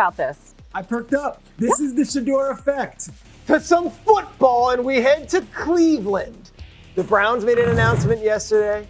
about this? I perked up. This is the Shedeur Effect. To some football, and we head to Cleveland. The Browns made an announcement yesterday.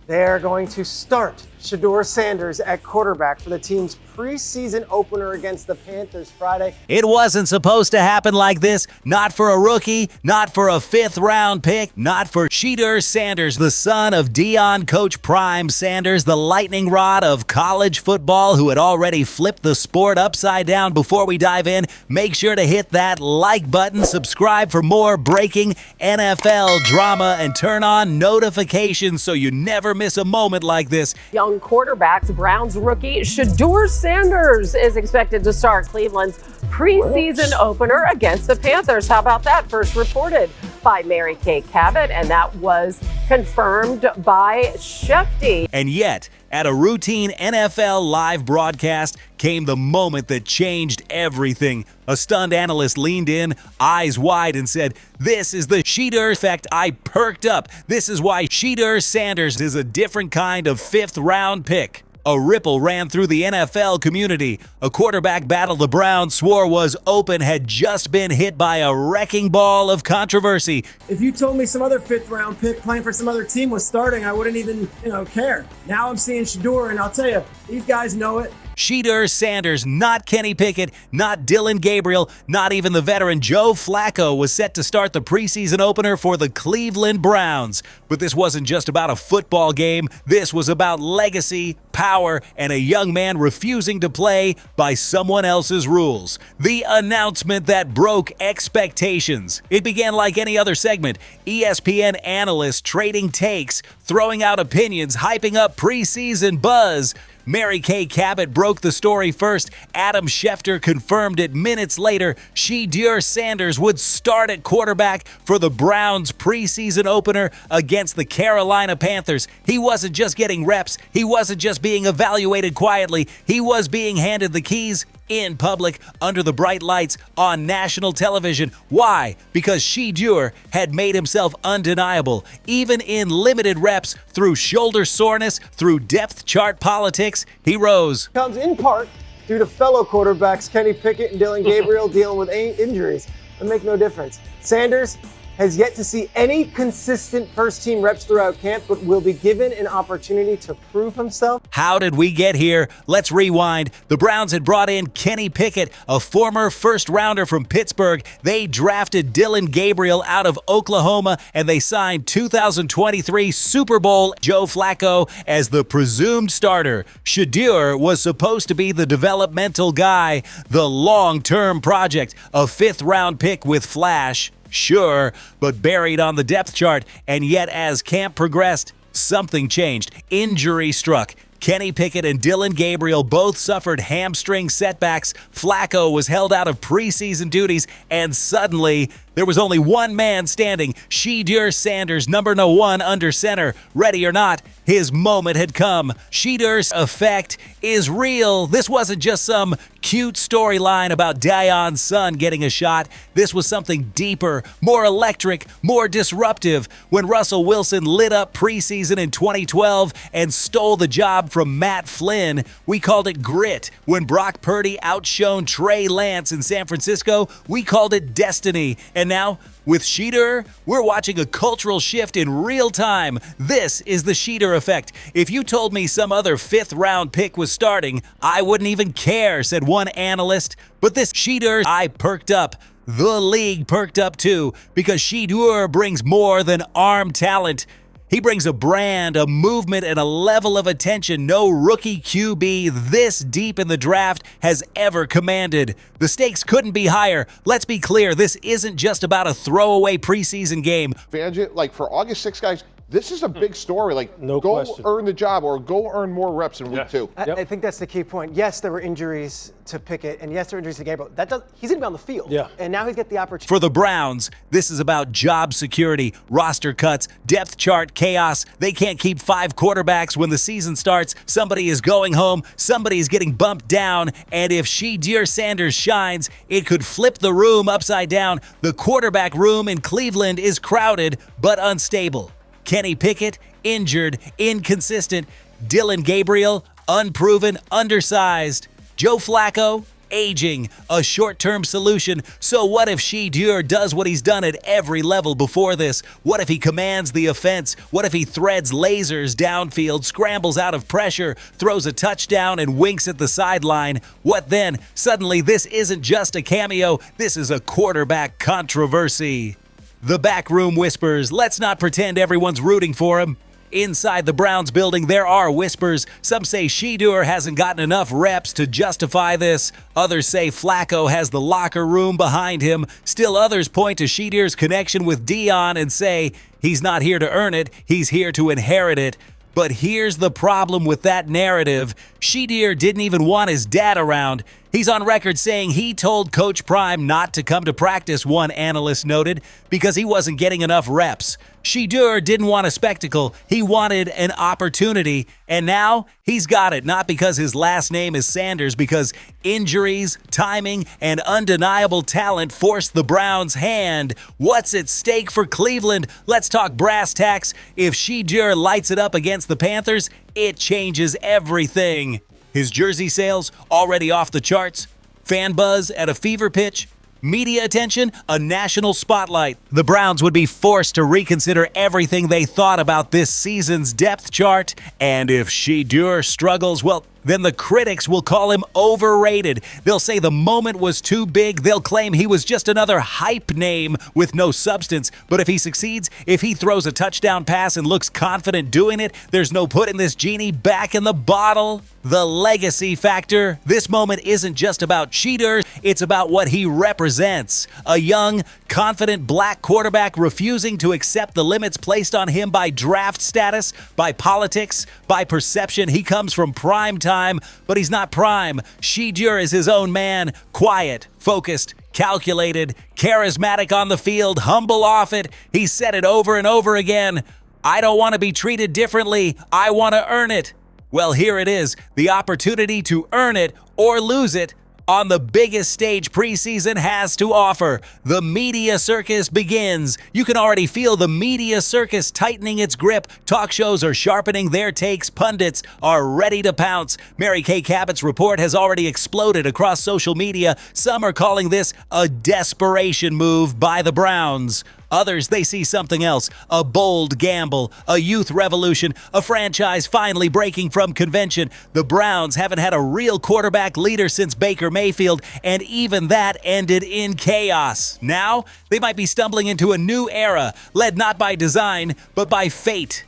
They're going to start Shedeur Sanders at quarterback for the team's preseason opener against the Panthers Friday. It wasn't supposed to happen like this. Not for a rookie, not for a fifth-round pick, not for Shedeur Sanders, the son of Deion Coach Prime Sanders, the lightning rod of college football who had already flipped the sport upside down. Before we dive in, make sure to hit that like button, subscribe for more breaking NFL drama, and turn on notifications so you never miss a moment like this. Young quarterbacks, Browns rookie Shedeur Sanders is expected to start Cleveland's preseason opener against the Panthers. How about that? First reported by Mary Kay Cabot, and that was confirmed by Shefty. And yet, at a routine NFL live broadcast came the moment that changed everything. A stunned analyst leaned in, eyes wide, and said, "This is the Shedeur Effect." I perked up. This is why Shedeur Sanders is a different kind of fifth-round pick. A ripple ran through the NFL community. A quarterback battle the Browns swore was open had just been hit by a wrecking ball of controversy. If you told me some other fifth-round pick playing for some other team was starting, I wouldn't even, care. Now I'm seeing Shedeur, and I'll tell you, these guys know it. Shedeur Sanders, not Kenny Pickett, not Dillon Gabriel, not even the veteran Joe Flacco was set to start the preseason opener for the Cleveland Browns. But this wasn't just about a football game. This was about legacy, power, and a young man refusing to play by someone else's rules. The announcement that broke expectations. It began like any other segment. ESPN analysts trading takes, throwing out opinions, hyping up preseason buzz. Mary Kay Cabot broke the story first. Adam Schefter confirmed it minutes later. Shedeur Sanders would start at quarterback for the Browns' preseason opener against the Carolina Panthers. He wasn't just getting reps. He wasn't just being evaluated quietly. He was being handed the keys in public, under the bright lights, on national television. Why? Because Shedeur had made himself undeniable, even in limited reps, through shoulder soreness, through depth chart politics. He rose. Comes in part due to fellow quarterbacks Kenny Pickett and Dillon Gabriel dealing with injuries that make no difference. Sanders has yet to see any consistent first-team reps throughout camp, but will be given an opportunity to prove himself. How did we get here? Let's rewind. The Browns had brought in Kenny Pickett, a former first-rounder from Pittsburgh. They drafted Dillon Gabriel out of Oklahoma, and they signed 2023 Super Bowl Joe Flacco as the presumed starter. Shedeur was supposed to be the developmental guy, the long-term project, a fifth-round pick with flash. Sure, but buried on the depth chart, and yet as camp progressed, something changed. Injury struck. Kenny Pickett and Dillon Gabriel both suffered hamstring setbacks. Flacco was held out of preseason duties, and suddenly there was only one man standing. Shedeur Sanders, number 1 under center. Ready or not, his moment had come. Shedeur's effect is real. This wasn't just some cute storyline about Deion's son getting a shot. This was something deeper, more electric, more disruptive. When Russell Wilson lit up preseason in 2012 and stole the job from Matt Flynn, we called it grit. When Brock Purdy outshone Trey Lance in San Francisco, we called it destiny. And now, with Shedeur, we're watching a cultural shift in real time. This is the Shedeur Effect. If you told me some other fifth-round pick was starting, I wouldn't even care, said one analyst. But this Shedeur, I perked up. The league perked up too, because Shedeur brings more than arm talent. He brings a brand, a movement, and a level of attention no rookie QB this deep in the draft has ever commanded. The stakes couldn't be higher. Let's be clear, this isn't just about a throwaway preseason game. Fangio, like for August 6, guys, this is a big story. Like, no go question. Earn the job or go earn more reps in week 2. I think that's the key point. Yes, there were injuries to Pickett, and yes, there were injuries to Gabriel. He's going to be on the field. Yeah. And now he's got the opportunity. For the Browns, this is about job security, roster cuts, depth chart chaos. They can't keep 5 quarterbacks when the season starts. Somebody is going home, somebody is getting bumped down, and if Shedeur Sanders shines, it could flip the room upside down. The quarterback room in Cleveland is crowded but unstable. Kenny Pickett, injured, inconsistent. Dillon Gabriel, unproven, undersized. Joe Flacco, aging, a short-term solution. So what if Shedeur does what he's done at every level before this? What if he commands the offense? What if he threads lasers downfield, scrambles out of pressure, throws a touchdown, and winks at the sideline? What then? Suddenly, this isn't just a cameo. This is a quarterback controversy. The backroom whispers. Let's not pretend everyone's rooting for him. Inside the Browns building, there are whispers. Some say Shedeur hasn't gotten enough reps to justify this. Others say Flacco has the locker room behind him. Still others point to Shedeur's connection with Deion and say he's not here to earn it, he's here to inherit it. But here's the problem with that narrative. Shedeur didn't even want his dad around. He's on record saying he told Coach Prime not to come to practice, one analyst noted, because he wasn't getting enough reps. Shedeur didn't want a spectacle. He wanted an opportunity, and now he's got it, not because his last name is Sanders, because injuries, timing, and undeniable talent forced the Browns' hand. What's at stake for Cleveland? Let's talk brass tacks. If Shedeur lights it up against the Panthers, it changes everything. His jersey sales already off the charts, fan buzz at a fever pitch, media attention, a national spotlight. The Browns would be forced to reconsider everything they thought about this season's depth chart. And if Shedeur struggles, well, then the critics will call him overrated. They'll say the moment was too big. They'll claim he was just another hype name with no substance. But if he succeeds, if he throws a touchdown pass and looks confident doing it, there's no putting this genie back in the bottle. The legacy factor. This moment isn't just about Shedeur, it's about what he represents. A young, confident black quarterback refusing to accept the limits placed on him by draft status, by politics, by perception. He comes from prime time, but he's not prime. Shedeur is his own man, quiet, focused, calculated, charismatic on the field, humble off it. He said it over and over again. I don't want to be treated differently. I want to earn it. Well, here it is, the opportunity to earn it or lose it on the biggest stage preseason has to offer. The media circus begins. You can already feel the media circus tightening its grip. Talk shows are sharpening their takes. Pundits are ready to pounce. Mary Kay Cabot's report has already exploded across social media. Some are calling this a desperation move by the Browns. Others, they see something else, a bold gamble, a youth revolution, a franchise finally breaking from convention. The Browns haven't had a real quarterback leader since Baker Mayfield, and even that ended in chaos. Now, they might be stumbling into a new era, led not by design, but by fate.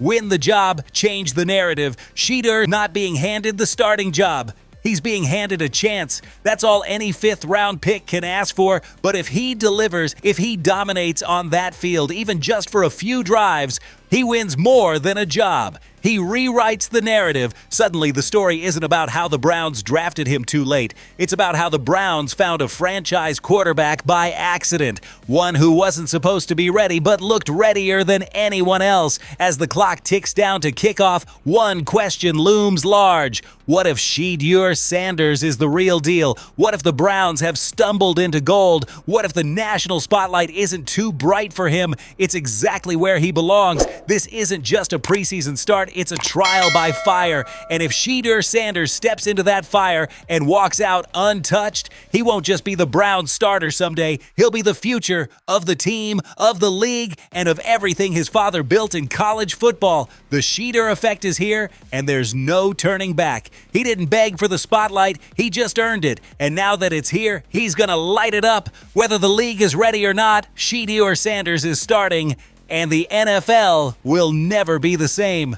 Win the job, change the narrative. Shedeur not being handed the starting job. He's being handed a chance. That's all any fifth-round pick can ask for. But if he delivers, if he dominates on that field, even just for a few drives, he wins more than a job. He rewrites the narrative. Suddenly, the story isn't about how the Browns drafted him too late. It's about how the Browns found a franchise quarterback by accident. One who wasn't supposed to be ready, but looked readier than anyone else. As the clock ticks down to kickoff, one question looms large. What if Shedeur Sanders is the real deal? What if the Browns have stumbled into gold? What if the national spotlight isn't too bright for him? It's exactly where he belongs. This isn't just a preseason start, it's a trial by fire. And if Shedeur Sanders steps into that fire and walks out untouched, he won't just be the Browns starter someday. He'll be the future of the team, of the league, and of everything his father built in college football. The Shedeur Effect is here, and there's no turning back. He didn't beg for the spotlight, he just earned it. And now that it's here, he's gonna light it up. Whether the league is ready or not, Shedeur Sanders is starting, and the NFL will never be the same.